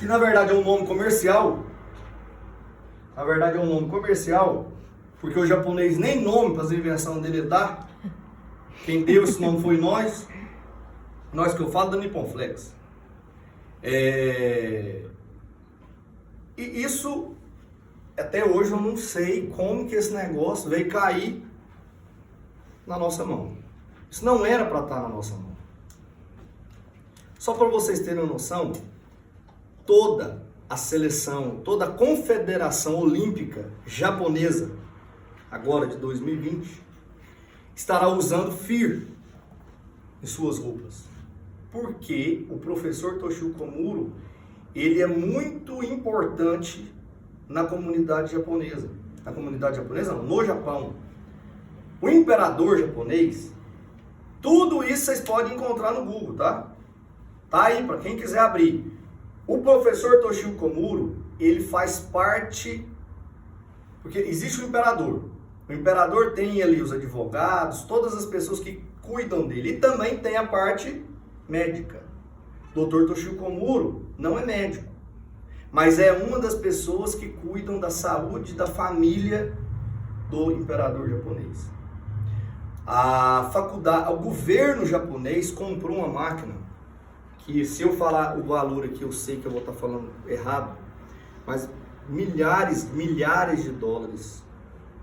que na verdade é um nome comercial. Na verdade é um nome comercial, porque o japonês nem nome para as invenções dele dá. Quem deu esse nome foi nós. Nós que eu falo da Nippon Flex. E isso, até hoje eu não sei como que esse negócio veio cair na nossa mão. Isso não era para estar na nossa mão. Só para vocês terem uma noção, toda a seleção, toda a confederação olímpica japonesa, agora de 2020, estará usando FEAR em suas roupas. Porque o professor Toshio Komuro, ele é muito importante na comunidade japonesa. Na comunidade japonesa não, no Japão. O imperador japonês, tudo isso vocês podem encontrar no Google, tá? Tá aí para quem quiser abrir. O professor Toshio Komuro, ele faz parte, porque existe o imperador. O imperador tem ali os advogados, todas as pessoas que cuidam dele. E também tem a parte médica. Dr. Toshio Komuro não é médico, mas é uma das pessoas que cuidam da saúde da família do imperador japonês. A faculdade, o governo japonês comprou uma máquina que, se eu falar o valor aqui, eu sei que eu vou estar falando errado, mas milhares de dólares.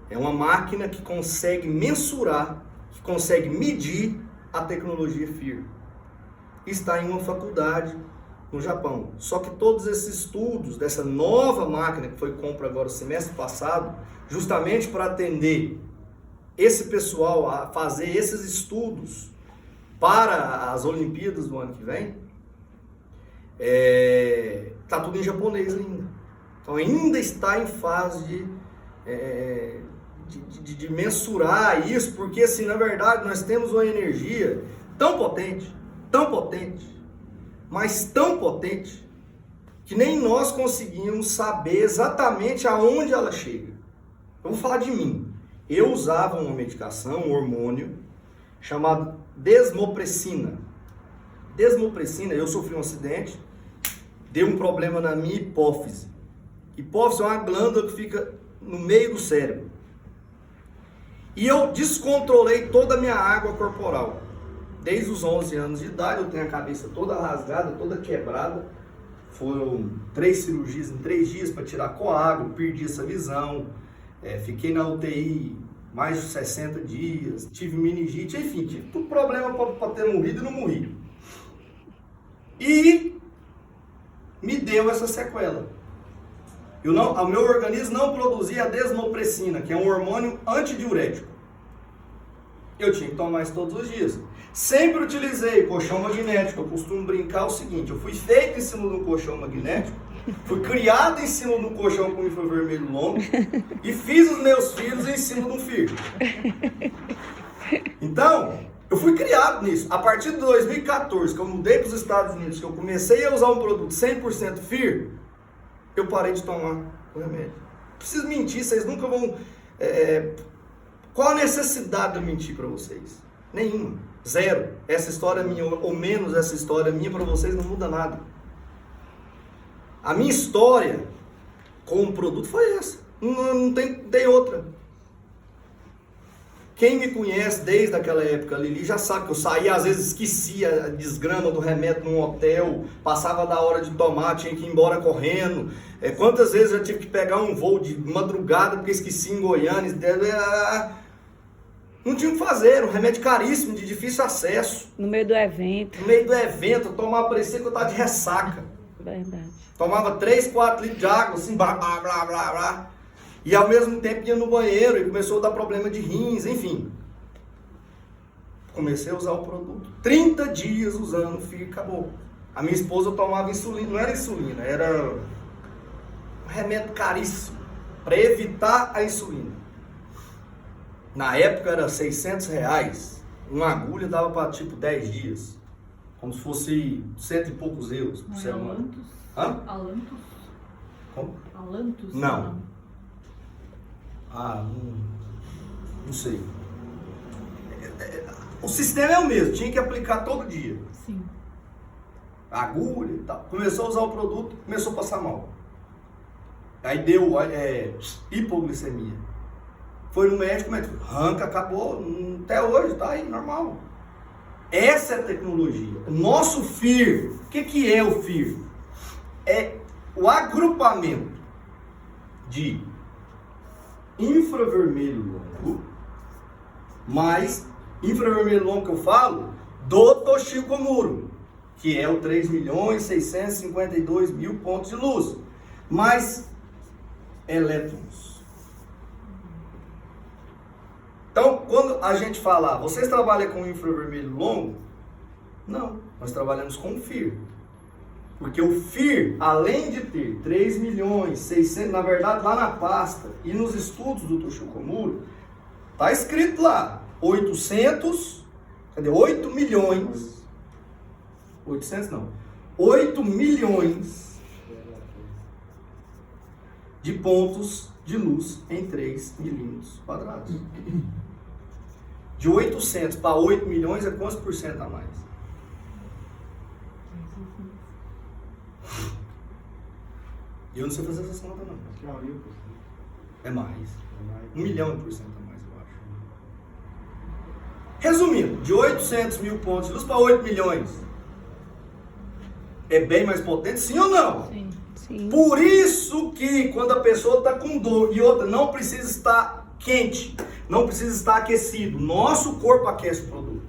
É uma máquina que consegue mensurar, que consegue medir a tecnologia FEAR. Está em uma faculdade no Japão. Só que todos esses estudos dessa nova máquina que foi compra agora o semestre passado, justamente para atender esse pessoal a fazer esses estudos para as Olimpíadas do ano que vem, está tudo em japonês ainda. Então ainda está em fase de mensurar isso, porque assim, na verdade nós temos uma energia tão potente, mas tão potente, que nem nós conseguimos saber exatamente aonde ela chega. Eu vou falar de mim. Eu usava uma medicação, um hormônio, chamado desmopressina. Desmopressina, eu sofri um acidente, deu um problema na minha hipófise. Hipófise é uma glândula que fica no meio do cérebro. E eu descontrolei toda a minha água corporal. Desde os 11 anos de idade, eu tenho a cabeça toda rasgada, toda quebrada. Foram 3 cirurgias em 3 dias para tirar coágulo, perdi essa visão. Fiquei na UTI mais de 60 dias, tive meningite, enfim, tive tudo problema para ter morrido e não morri. E me deu essa sequela. O meu organismo não produzia a desmopressina, que é um hormônio antidiurético. Eu tinha que tomar isso todos os dias. Sempre utilizei colchão magnético. Eu costumo brincar o seguinte: eu fui feito em cima de um colchão magnético, fui criado em cima de um colchão com infravermelho longo e fiz os meus filhos em cima de um FEAR. Então, eu fui criado nisso. A partir de 2014, que eu mudei para os Estados Unidos, que eu comecei a usar um produto 100% FEAR, eu parei de tomar o remédio. Não preciso mentir, vocês nunca vão... Qual a necessidade de eu mentir para vocês? Nenhuma. Zero. Essa história minha, ou menos essa história minha, para vocês não muda nada. A minha história com o produto foi essa. Não tem outra. Quem me conhece desde aquela época, Lili, já sabe que eu saía, às vezes esquecia a desgrama do remédio num hotel, passava da hora de tomar, tinha que ir embora correndo. Quantas vezes eu tive que pegar um voo de madrugada porque esqueci em Goiânia. Não tinha o que fazer, era um remédio caríssimo, de difícil acesso. No meio do evento. No meio do evento, eu tomava, parecia que eu estava de ressaca. Verdade. Tomava 3, 4 litros de água, assim, blá, blá, blá, blá, blá. E ao mesmo tempo ia no banheiro e começou a dar problema de rins, enfim. Comecei a usar o produto. 30 dias usando, filho, acabou. A minha esposa tomava insulina, não era insulina, era um remédio caríssimo para evitar a insulina. Na época era R$600, uma agulha dava para tipo 10 dias, como se fosse 100 e poucos euros por semana. Alantos? Hã? Alantos? Como? Alantos? Não. Não sei. O sistema é o mesmo, tinha que aplicar todo dia. Sim. agulha e tal. Começou a usar o produto, começou a passar mal. Aí deu hipoglicemia. Foi no médico, o médico arranca, acabou, até hoje tá aí, normal. Essa é a tecnologia. O nosso FIR, o que é o FIR? É o agrupamento de infravermelho longo, mais infravermelho longo que eu falo, do Toshio Komuro, que é o 3.652.000 pontos de luz, mais elétrons. Então, quando a gente fala, vocês trabalham com infravermelho longo? Não, nós trabalhamos com FIR. Porque o FIR, além de ter 3.600.000, na verdade, lá na pasta e nos estudos do Toshio Komuro, está escrito lá, 8 milhões, 800 não, 8 milhões de pontos de luz em 3 milímetros quadrados. De 800 para 8 milhões é quantos por cento a mais? Eu não sei fazer essas contas não. É mais. 1 milhão por cento a mais, eu acho. Resumindo, de 800 mil pontos de luz para 8 milhões. É bem mais potente, sim ou não? Sim. Sim. Por isso que quando a pessoa está com dor e outra, não precisa estar quente, não precisa estar aquecido. Nosso corpo aquece o produto.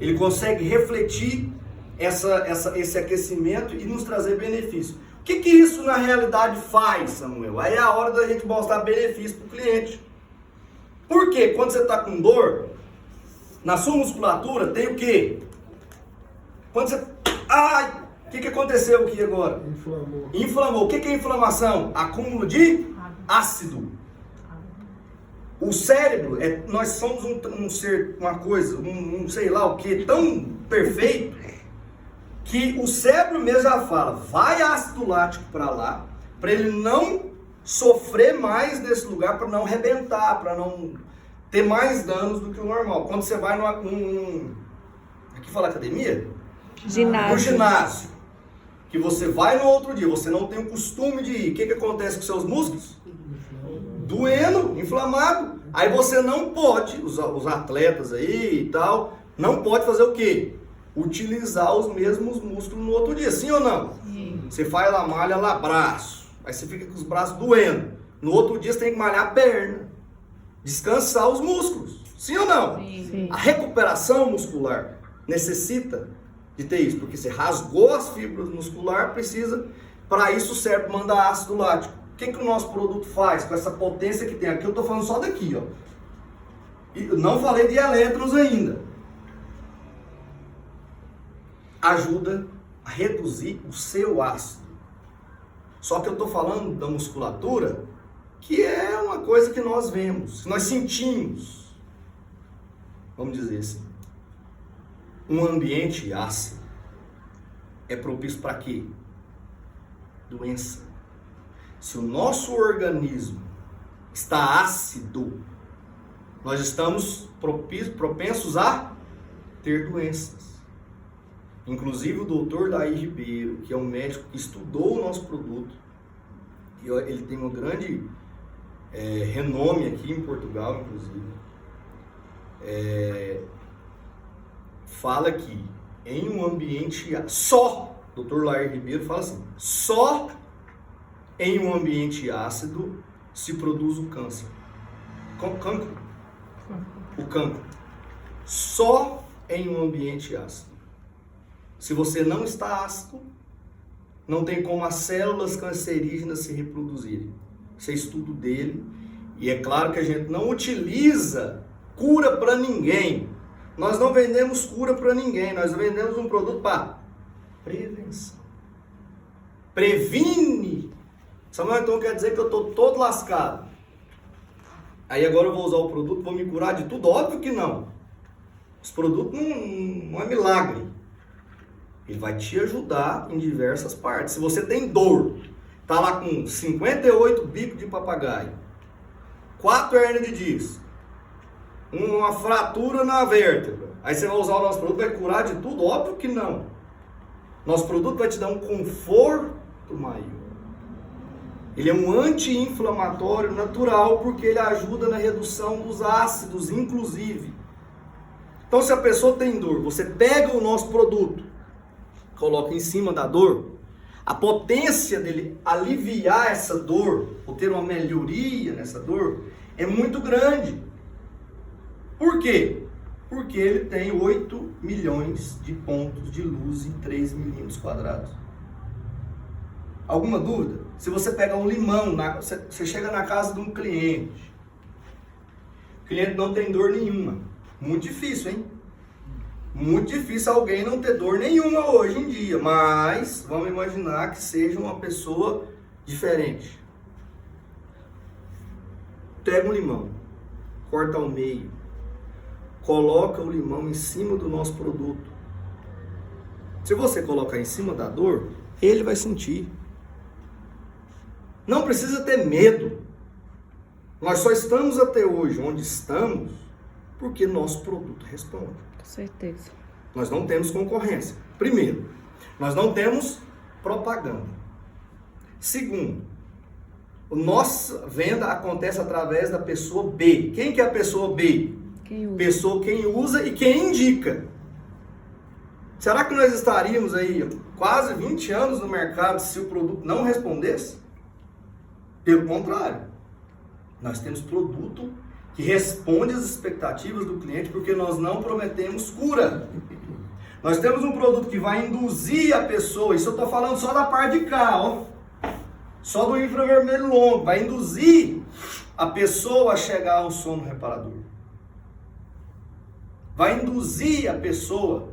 Ele consegue refletir esse aquecimento e nos trazer benefício. O que isso na realidade faz, Samuel? Aí é a hora da gente mostrar benefício para o cliente. Por quê? Quando você está com dor, na sua musculatura tem o quê? Quando você... Ai! O que aconteceu aqui agora? Inflamou. O que é inflamação? Acúmulo de ácido. O cérebro, nós somos um ser, uma coisa, um sei lá o que, tão perfeito, que o cérebro mesmo já fala, vai ácido lático para lá, para ele não sofrer mais nesse lugar, para não arrebentar, para não ter mais danos do que o normal. Quando você vai aqui fala academia? Ginásio. No ginásio, que você vai no outro dia, você não tem o costume de ir, o que acontece com seus músculos? Doendo, inflamado. Aí você não pode, os atletas aí e tal, não pode fazer o quê? Utilizar os mesmos músculos no outro dia, sim ou não? Sim. Você faz lá, malha lá braço, aí você fica com os braços doendo. No outro dia você tem que malhar a perna, descansar os músculos, sim ou não? Sim. A recuperação muscular necessita de ter isso, porque você rasgou as fibras musculares, precisa, para isso serve mandar ácido lático. O que o nosso produto faz com essa potência que tem aqui? Eu estou falando só daqui, ó. E não falei de elétrons ainda. Ajuda a reduzir o seu ácido. Só que eu estou falando da musculatura, que é uma coisa que nós vemos, que nós sentimos. Vamos dizer assim. Um ambiente ácido é propício para quê? Doença. Se o nosso organismo está ácido, nós estamos propensos a ter doenças. Inclusive o doutor Daí Ribeiro, que é um médico que estudou o nosso produto, e ele tem um grande renome aqui em Portugal, inclusive, fala que em um ambiente só, doutor Lair Ribeiro fala assim, só em um ambiente ácido se produz o câncer. Cancro. O cancro. Só em um ambiente ácido. Se você não está ácido, não tem como as células cancerígenas se reproduzirem. Isso é estudo dele. E é claro que a gente não utiliza cura para ninguém. Nós não vendemos cura para ninguém. Nós vendemos um produto para prevenção. Previne. Samuel, então quer dizer que eu estou todo lascado. Aí agora eu vou usar o produto, vou me curar de tudo? Óbvio que não. Esse produto não é milagre. Ele vai te ajudar em diversas partes. Se você tem dor, tá lá com 58 bicos de papagaio, 4 hernias de disco, uma fratura na vértebra, aí você vai usar o nosso produto, vai curar de tudo? Óbvio que não. Nosso produto vai te dar um conforto maior. Ele é um anti-inflamatório natural porque ele ajuda na redução dos ácidos, inclusive. Então, se a pessoa tem dor, você pega o nosso produto, coloca em cima da dor, a potência dele aliviar essa dor, ou ter uma melhoria nessa dor, é muito grande. Por quê? Porque ele tem 8 milhões de pontos de luz em 3 milímetros quadrados. Alguma dúvida? Se você pegar um limão, você chega na casa de um cliente, o cliente não tem dor nenhuma. Muito difícil, hein? Muito difícil alguém não ter dor nenhuma hoje em dia, mas vamos imaginar que seja uma pessoa diferente. Pega um limão, corta ao meio, coloca o limão em cima do nosso produto. Se você colocar em cima da dor, ele vai sentir. Não precisa ter medo. Nós só estamos até hoje onde estamos porque nosso produto responde. Com certeza. Nós não temos concorrência. Primeiro, nós não temos propaganda. Segundo, a nossa venda acontece através da pessoa B. Quem que é a pessoa B? Quem usa e quem indica. Será que nós estaríamos aí quase 20 anos no mercado se o produto não respondesse? Pelo contrário, nós temos produto que responde às expectativas do cliente porque nós não prometemos cura. Nós temos um produto que vai induzir a pessoa, isso eu estou falando só da parte de cá, ó, só do infravermelho longo, vai induzir a pessoa a chegar a um sono reparador. Vai induzir a pessoa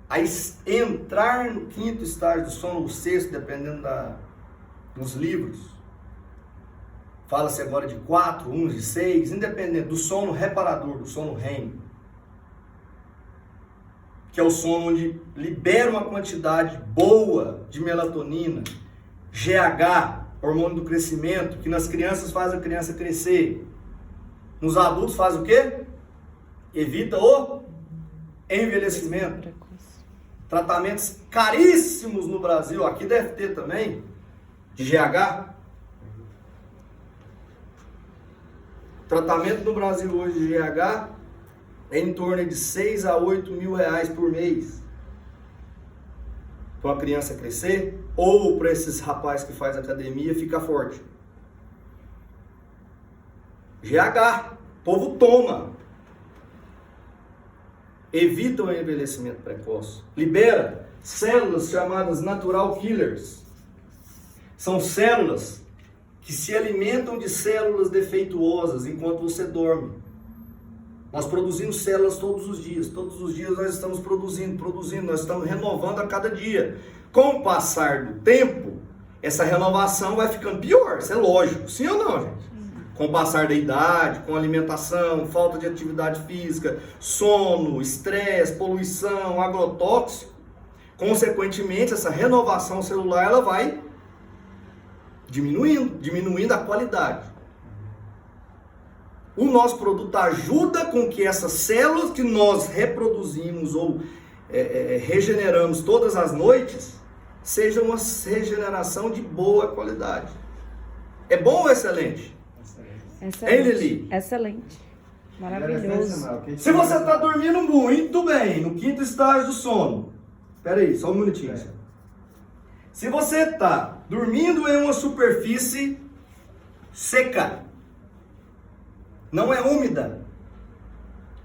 a entrar no 5º estágio do sono, ou 6º, dependendo dos livros. Fala-se agora de 4, 1 e 6, independente do sono reparador, do sono REM. Que é o sono onde libera uma quantidade boa de melatonina, GH, hormônio do crescimento, que nas crianças faz a criança crescer. Nos adultos faz o quê? Evita o envelhecimento. Tratamentos caríssimos no Brasil, aqui deve ter também, de GH. Tratamento no Brasil hoje de GH é em torno de 6 a 8 mil reais por mês. Para uma criança crescer, ou para esses rapazes que faz academia ficar forte. GH, o povo toma. Evita o envelhecimento precoce. Libera células chamadas natural killers. São células que se alimentam de células defeituosas enquanto você dorme. Nós produzimos células todos os dias nós estamos produzindo, nós estamos renovando a cada dia. Com o passar do tempo, essa renovação vai ficando pior, isso é lógico, sim ou não, gente? Com o passar da idade, com alimentação, falta de atividade física, sono, estresse, poluição, agrotóxico, consequentemente essa renovação celular ela vai diminuindo a qualidade. O nosso produto ajuda com que essas células que nós reproduzimos ou regeneramos todas as noites, seja uma regeneração de boa qualidade. É bom ou excelente? Excelente. Hein, Lili? Excelente. Maravilhoso. Se você está dormindo muito bem, no 5º estágio do sono, espera aí, só um minutinho. Se você está dormindo em uma superfície seca, não é úmida,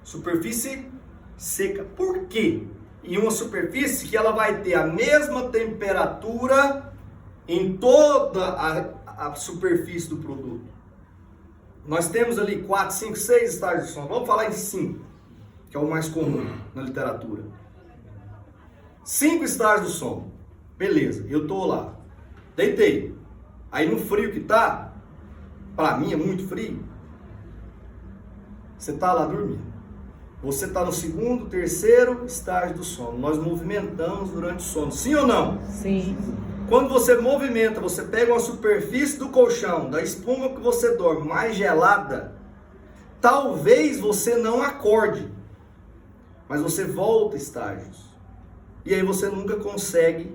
superfície seca. Por quê? Em uma superfície que ela vai ter a mesma temperatura em toda a superfície do produto. Nós temos ali 4, 5, 6 estágios de sono. Vamos falar em 5, que é o mais comum na literatura. 5 estágios do sono. Beleza, eu estou lá. Deitei. Aí no frio que tá, para mim é muito frio. Você tá lá dormindo. Você tá no 2º, 3º estágio do sono. Nós movimentamos durante o sono. Sim ou não? Sim. Quando você movimenta, você pega uma superfície do colchão, da espuma que você dorme, mais gelada, talvez você não acorde, mas você volta estágios. E aí você nunca consegue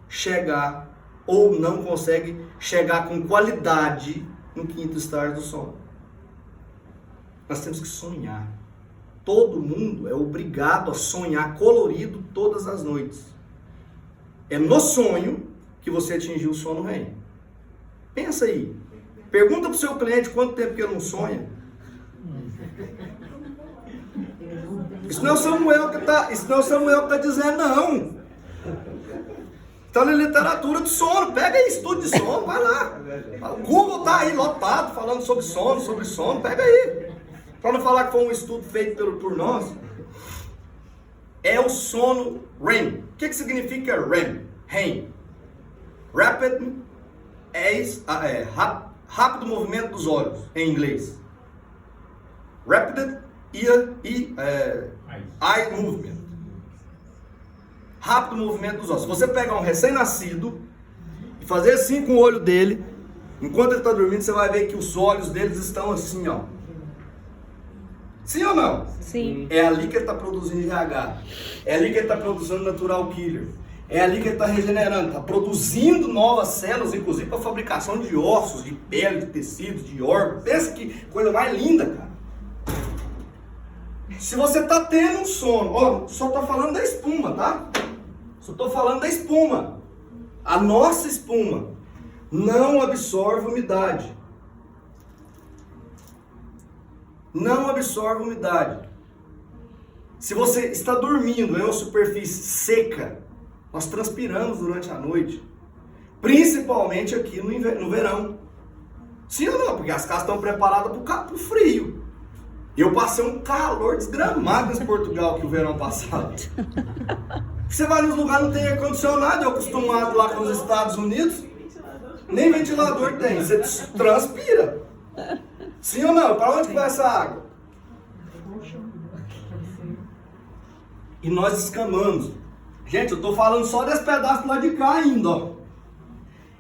chegar ou não consegue chegar com qualidade no quinto estágio do sono. Nós temos que sonhar. Todo mundo é obrigado a sonhar colorido todas as noites. É no sonho que você atingiu o sono REM. Pensa aí. Pergunta para o seu cliente quanto tempo que ele não sonha. Isso não é o Samuel que está dizendo, não. Está na literatura do sono. Pega aí, estudo de sono, vai lá. O Google está aí lotado falando sobre sono, pega aí. Para não falar que foi um estudo feito por nós. É o sono REM. O que significa REM? REM. Rapid rápido movimento dos olhos, em inglês. Rapid eye movement. Rápido movimento dos olhos. Se você pegar um recém-nascido e fazer assim com o olho dele, enquanto ele está dormindo, você vai ver que os olhos deles estão assim, ó. Sim ou não? Sim. É ali que ele está produzindo RH. É ali que ele está produzindo natural killer. É ali que ele está regenerando, está produzindo novas células, inclusive para a fabricação de ossos, de pele, de tecidos, de órgãos. Pensa que coisa mais linda, cara. Se você está tendo um sono, ó, só estou falando da espuma, tá? Só estou falando da espuma. A nossa espuma não absorve umidade. Não absorve umidade. Se você está dormindo em uma superfície seca, nós transpiramos durante a noite, principalmente aqui no verão. Sim ou não? Porque as casas estão preparadas para o frio. Eu passei um calor desgramado em Portugal que o verão passado. Você vai nos lugares não tem ar-condicionado, eu acostumado lá com os Estados Unidos, nem ventilador tem, você transpira. Sim ou não? Para onde vai essa água? E nós descamamos. Gente, eu estou falando só desse pedaço lá de cá ainda, ó.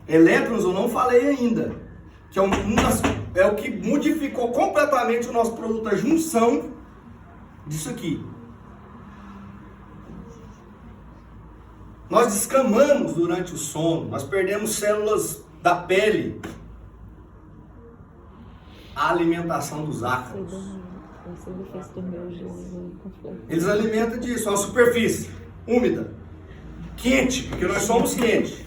Elétrons eu não falei ainda. Que é o que modificou completamente o nosso produto, a junção disso aqui. Nós descamamos durante o sono, nós perdemos células da pele. A alimentação dos ácaros. Eles alimentam disso, uma superfície úmida, quente, porque nós somos quentes.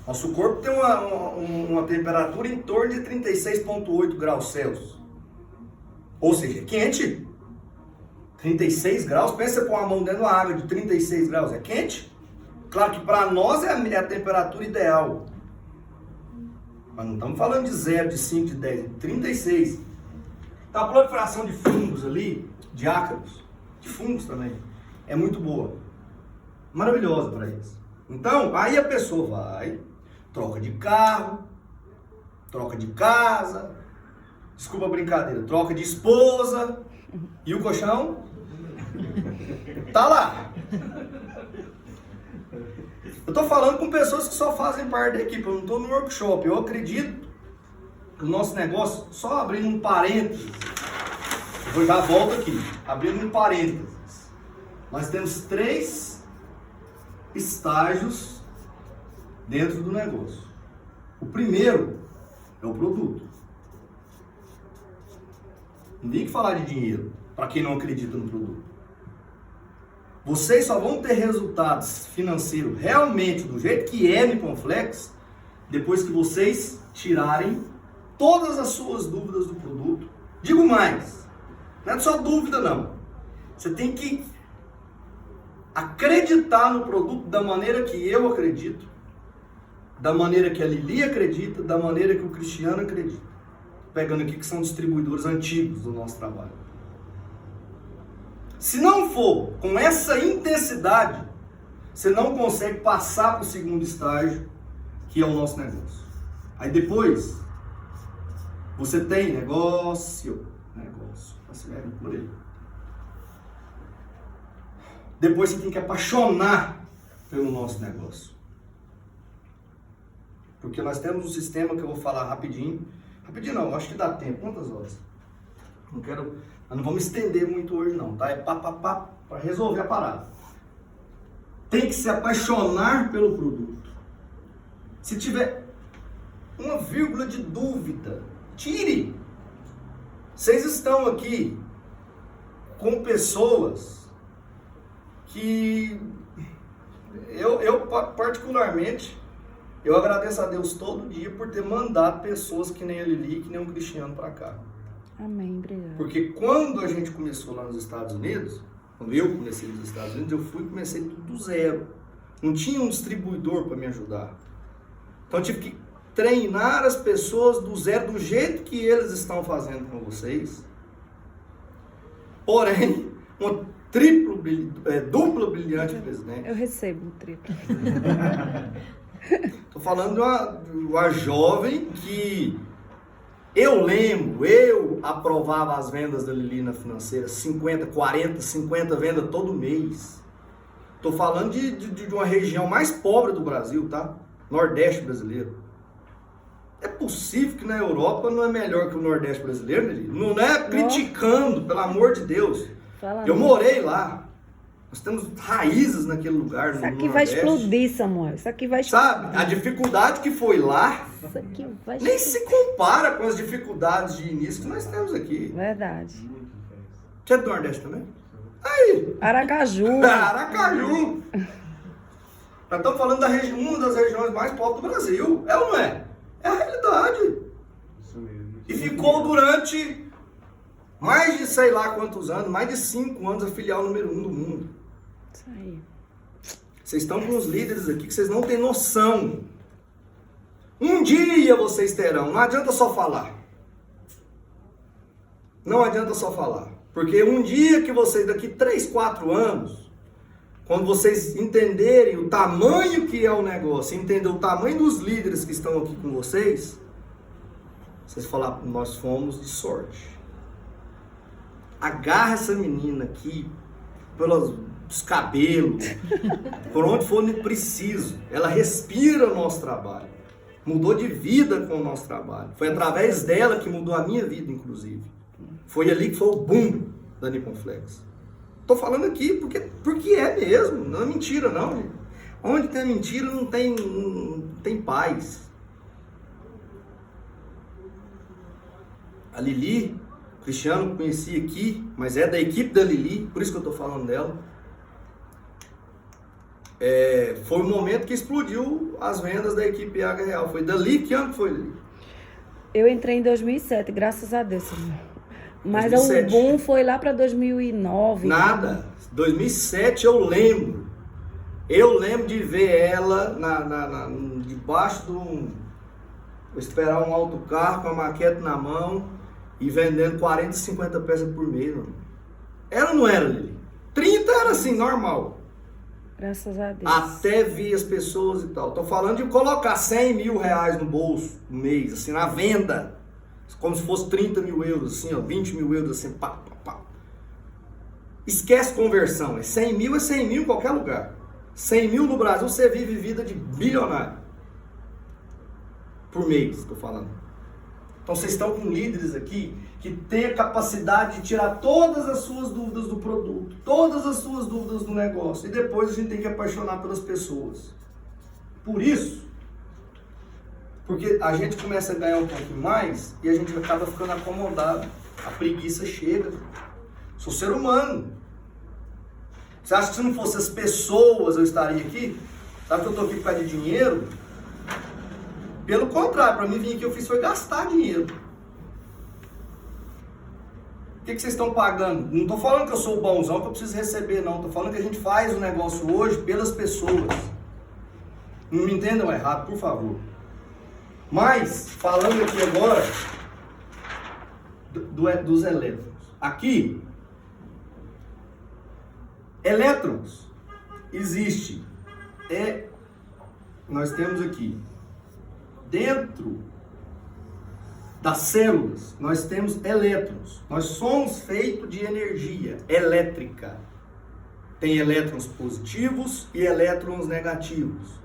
Nosso corpo tem uma temperatura em torno de 36,8 graus Celsius. Ou seja, é quente. 36 graus, pensa pôr a mão dentro da água de 36 graus, é quente? Claro que para nós é a temperatura ideal. Mas não estamos falando de 0, de 5, de 10, de 36. Então, a proliferação de fungos ali, de ácaros, de fungos também, é muito boa. Maravilhosa para eles. Então, aí a pessoa vai, troca de carro, troca de casa, desculpa a brincadeira, troca de esposa, e o colchão tá lá. Eu tô falando com pessoas que só fazem parte da equipe, eu não tô no workshop. Eu acredito que o nosso negócio, só abrindo um parênteses, eu já volto aqui, abrindo um parênteses, nós temos 3 estágios dentro do negócio. O primeiro é o produto. Não tem que falar de dinheiro para quem não acredita no produto. Vocês só vão ter resultados financeiros realmente do jeito que é Nikonflex depois que vocês tirarem todas as suas dúvidas do produto. Digo mais, não é só dúvida não. Você tem que acreditar no produto da maneira que eu acredito, da maneira que a Lili acredita, da maneira que o Cristiano acredita. Pegando aqui que são distribuidores antigos do nosso trabalho. Se não for com essa intensidade, você não consegue passar para o segundo estágio, que é o nosso negócio. Aí depois, você tem negócio, passeando por ele. Depois você tem que apaixonar pelo nosso negócio. Porque nós temos um sistema que eu vou falar rapidinho. Rapidinho não, acho que dá tempo. Quantas horas? Não vamos estender muito hoje não, tá? É para resolver a parada. tem que se apaixonar pelo produto. Se tiver uma vírgula de dúvida, tire. Vocês estão aqui com pessoas que eu particularmente, eu agradeço a Deus todo dia por ter mandado pessoas que nem a Lili, que nem o Cristiano para cá. Amém, obrigado. Porque quando a gente começou lá nos Estados Unidos, quando eu comecei nos Estados Unidos, eu comecei tudo do zero. Não tinha um distribuidor para me ajudar. Então eu tive que treinar as pessoas do zero, do jeito que eles estão fazendo com vocês. Porém, uma dupla brilhante presidente. Eu recebo um triplo. Estou falando de uma jovem que eu aprovava as vendas da Lili na financeira, 50, 40, 50 vendas todo mês. Estou falando de uma região mais pobre do Brasil, tá? Nordeste brasileiro. É possível que na Europa não é melhor que o Nordeste brasileiro, Lili? Não é criticando, pelo amor de Deus. Eu morei lá. Nós temos raízes naquele lugar. Isso aqui vai explodir, Samuel. Isso aqui vai explodir. Sabe, a dificuldade que foi lá Isso aqui vai nem se compara com as dificuldades de início que nós temos aqui. Verdade. Você é do Nordeste também? Aí! Aracaju. Aracaju! Nós estamos falando da uma das regiões mais pobres do Brasil. É ou não é? É a realidade. Isso mesmo. E ficou durante mais de sei lá quantos anos, mais de 5 anos, a filial número 1 do mundo. Isso aí. Vocês estão com os líderes aqui que vocês não têm noção. Um dia vocês terão, não adianta só falar. Não adianta só falar. Porque um dia que vocês, daqui 3, 4 anos, quando vocês entenderem o tamanho que é o negócio, entender o tamanho dos líderes que estão aqui com vocês, vocês falar, nós fomos de sorte. Agarra essa menina aqui, pelos cabelos, por onde for preciso. Ela respira o nosso trabalho. Mudou de vida com o nosso trabalho. Foi através dela que mudou a minha vida, inclusive. Foi ali que foi o boom da Nippon Flex. Tô falando aqui porque é mesmo, não é mentira não, gente. Onde tem mentira não tem paz. A Lili, o Cristiano conheci aqui, mas é da equipe da Lili, por isso que eu tô falando dela. Foi o momento que explodiu as vendas da equipe Águia Real. Foi dali, que ano foi, Lili? Eu entrei em 2007, graças a Deus, Samuel. Mas 2007. o boom foi lá para 2009. Nada. 2007 eu lembro. Eu lembro de ver ela debaixo do... esperar um autocarro com a maquete na mão e vendendo 40, 50 peças por mês. Mano. Ela não era, Lili. 30 era assim, normal. Graças a Deus. Até vi as pessoas e tal. Tô falando de colocar 100 mil reais no bolso no mês, assim, na venda. Como se fosse 30 mil euros, assim, ó, 20 mil euros, assim, pá, pá, pá. Esquece conversão, é 100 mil em qualquer lugar. 100 mil no Brasil, você vive vida de bilionário. Por mês, estou falando. Então vocês estão com líderes aqui que têm a capacidade de tirar todas as suas dúvidas do produto, todas as suas dúvidas do negócio. E depois a gente tem que apaixonar pelas pessoas. Por isso, porque a gente começa a ganhar um pouquinho mais e a gente acaba ficando acomodado. A preguiça chega. Sou ser humano. Você acha que se não fosse as pessoas eu estaria aqui? Sabe que eu estou aqui por causa de dinheiro? Pelo contrário, para mim vir aqui eu fiz foi gastar dinheiro. O que vocês estão pagando? Não estou falando que eu sou bonzão, que eu preciso receber, não. Estou falando que a gente faz o negócio hoje pelas pessoas. Não me entendam errado, por favor. Mas, falando aqui agora dos elétrons. Aqui, elétrons existe. Nós temos aqui, dentro das células, nós temos elétrons. Nós somos feitos de energia elétrica. Tem elétrons positivos e elétrons negativos.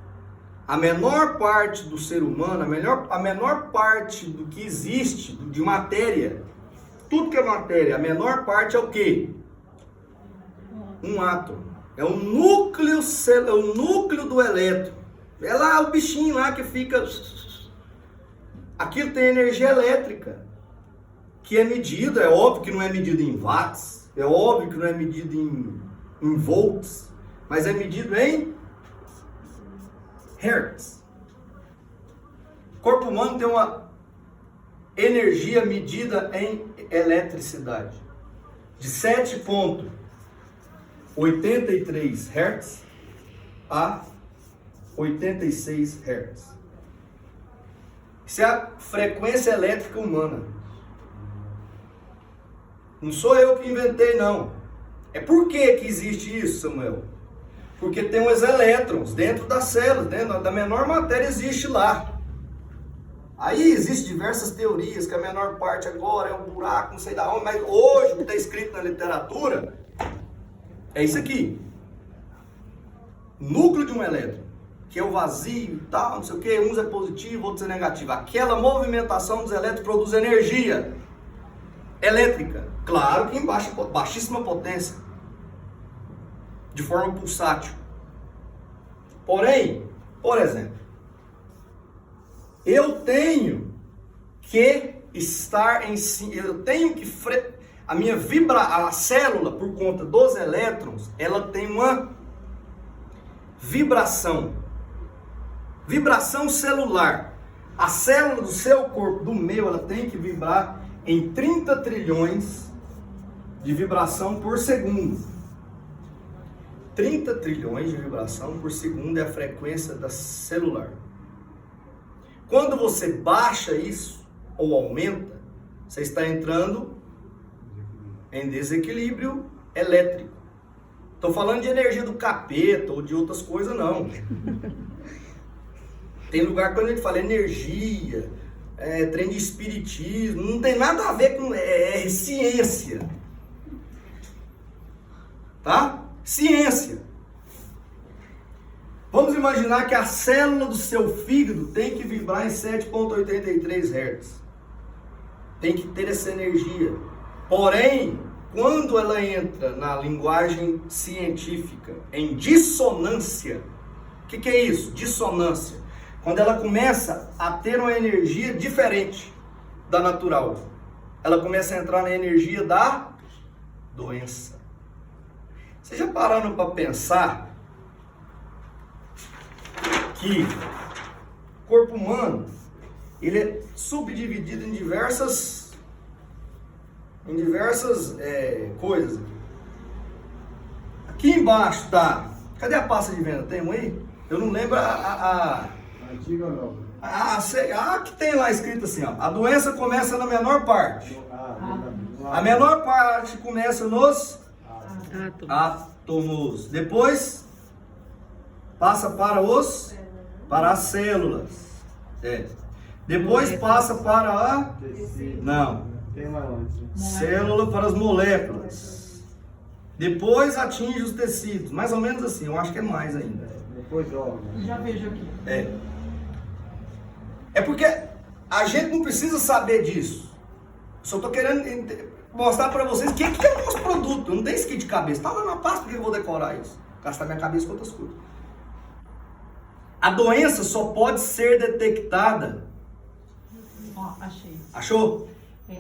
A menor parte do ser humano, a menor parte do que existe de matéria, tudo que é matéria, a menor parte é o quê? Um átomo. É o núcleo do elétron. É lá o bichinho lá que fica... Aquilo tem energia elétrica, que é medida, é óbvio que não é medida em watts, é óbvio que não é medida em volts, mas é medido em hertz. O corpo humano tem uma energia medida em eletricidade de 7,83 Hz a 86 Hz. Isso é a frequência elétrica humana. Não sou eu que inventei, não. É por que existe isso, Samuel? Porque tem os elétrons dentro das células, dentro da menor matéria existe lá. Aí existem diversas teorias, que a menor parte agora é um buraco, não sei da onde, mas hoje o que está escrito na literatura é isso aqui. Núcleo de um elétron, que é o vazio e tal, não sei o que, uns é positivo, outros é negativo. Aquela movimentação dos elétrons produz energia elétrica, claro que em baixíssima potência, de forma pulsátil. Porém, por exemplo, eu tenho que estar em si, eu tenho que a célula, por conta dos elétrons, ela tem uma vibração celular. A célula do seu corpo, do meu, ela tem que vibrar em 30 trilhões de vibração por segundo. 30 trilhões de vibração por segundo é a frequência da celular. Quando você baixa isso, ou aumenta, você está entrando em desequilíbrio elétrico. Estou falando de energia do capeta ou de outras coisas, não. Tem lugar que quando a gente fala energia, trem de espiritismo, não tem nada a ver com... é ciência. Tá? Ciência. Vamos imaginar que a célula do seu fígado tem que vibrar em 7,83 Hz. Tem que ter essa energia. Porém, quando ela entra na linguagem científica em dissonância, o que é isso? Dissonância. Quando ela começa a ter uma energia diferente da natural. Ela começa a entrar na energia da doença. Vocês já pararam para pensar que o corpo humano, ele é subdividido em diversas coisas. Aqui embaixo tá... Cadê a pasta de venda? Tem um aí? Eu não lembro Antiga ou não? que tem lá escrito assim, ó. A doença começa na menor parte. A menor parte começa nos átomos. Depois passa para as células. Depois passa para a... Não. Tem lá antes. Célula para as moléculas. Depois atinge os tecidos. Mais ou menos assim, eu acho que é mais ainda. Depois órgãos. Já vejo aqui. É porque a gente não precisa saber disso. Só estou querendo mostrar para vocês o que é o nosso produto. Eu não tenho isso aqui de cabeça. Está lá na pasta que eu vou decorar isso. Gastar minha cabeça com outras coisas. A doença só pode ser detectada. Ó, achei. Achou?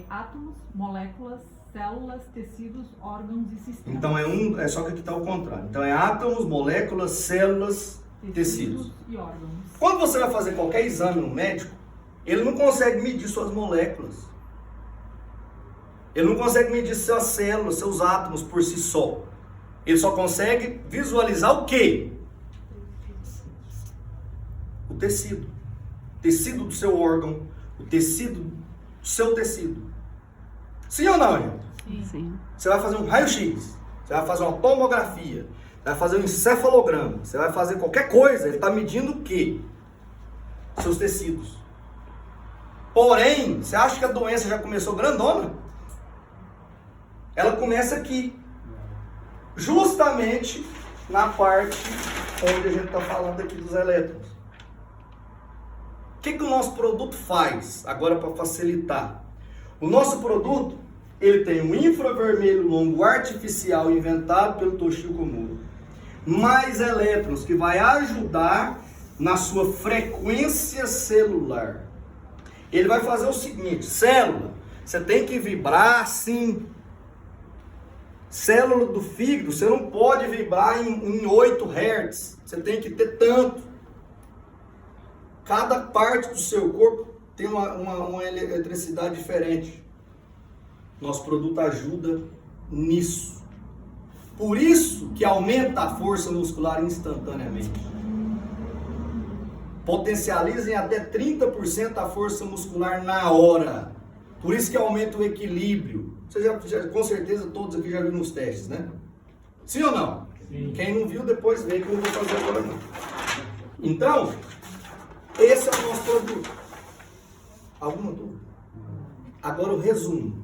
Átomos, moléculas, células, tecidos, órgãos e sistemas. Então é só que aqui está ao contrário. Então é átomos, moléculas, células, tecidos. E órgãos. Quando você vai fazer qualquer exame no médico, ele não consegue medir suas moléculas. Ele não consegue medir suas células, seus átomos por si só. Ele só consegue visualizar o quê? O tecido. O tecido do seu órgão, o tecido do seu tecido. Sim ou não, gente? Sim. Você vai fazer um raio-x, você vai fazer uma tomografia, você vai fazer um encefalograma, você vai fazer qualquer coisa, ele está medindo o quê? Seus tecidos. Porém, você acha que a doença já começou grandona? Ela começa aqui. Justamente na parte onde a gente está falando aqui dos elétrons. O que o nosso produto faz? Agora, para facilitar. O nosso produto, ele tem um infravermelho longo artificial inventado pelo Toshio Komuro. mais elétrons, que vai ajudar na sua frequência celular. Ele vai fazer o seguinte: célula, você tem que vibrar assim. Célula do fígado, você não pode vibrar em 8 Hz. Você tem que ter tanto. Cada parte do seu corpo tem uma eletricidade diferente. Nosso produto ajuda nisso. Por isso que aumenta a força muscular instantaneamente. Potencializa em até 30% a força muscular na hora. Por isso que aumenta o equilíbrio. Você já com certeza todos aqui já viram nos testes, né? Sim ou não? Sim. Quem não viu, depois vê que eu não vou fazer agora não. Então, esse é o nosso produto. Alguma dúvida? Agora o resumo.